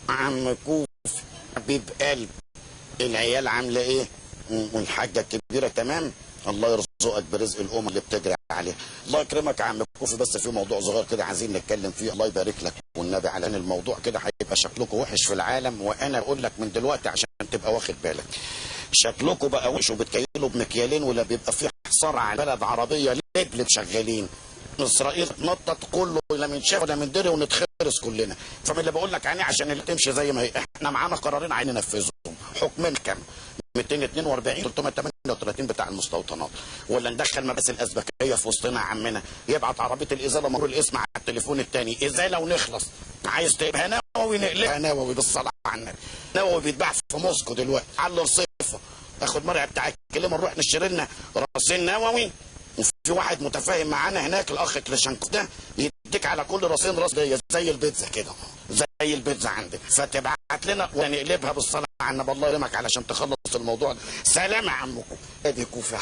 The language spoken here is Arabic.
عم كوف حبيب قلب، العيال عامله ايه؟ والحاجه الكبيره تمام؟ الله يرزقك برزق الام اللي بتجري عليها. الله يكرمك يا عم كوفي، بس في موضوع صغير كده عايزين نتكلم فيه. الله يبارك لك والنبي، على ان الموضوع كده هيبقى شكلكم وحش في العالم، وانا اقول لك من دلوقتي عشان تبقى واخد بالك. شكلكم بقى وحش وبتكيلوا بمكيالين، ولا بيبقى في حصار على بلد عربيه لبلب شغالين. اسرائيل تنطط كله، لا من شاف ولا من دري، ونتخرس كلنا. فمن اللي بقول لك عليه عشان اللي تمشي زي ما هي، احنا معانا قرارين عايزين ننفذهم. حكم كام 242 338 بتاع المستوطنات، ولا ندخل مباحث الازبكيه في وسطنا يا عمنا، يبعت عربيه الازاله مرور الاسم على التليفون الثاني ازاله ونخلص. عايز تبقى نووي نقلبها نووي بالصلاه على النبي. نووي بيتباع في موسكو دلوقتي على الرصيفه. اخد مرعي بتاع الكلمه نروح نشتري لنا رصين نووي، وفي واحد متفاهم معانا هناك الاخ كلاشنكوف ده يديك على كل رصين راس دي زي البيتزا كده، زي البيتزا عندك، فتبعت لنا ونقلبها بالصلاه على النبي. الله يرحمك علشان تخلص الموضوع ده. سلام يا عمكم. ادي كوفي.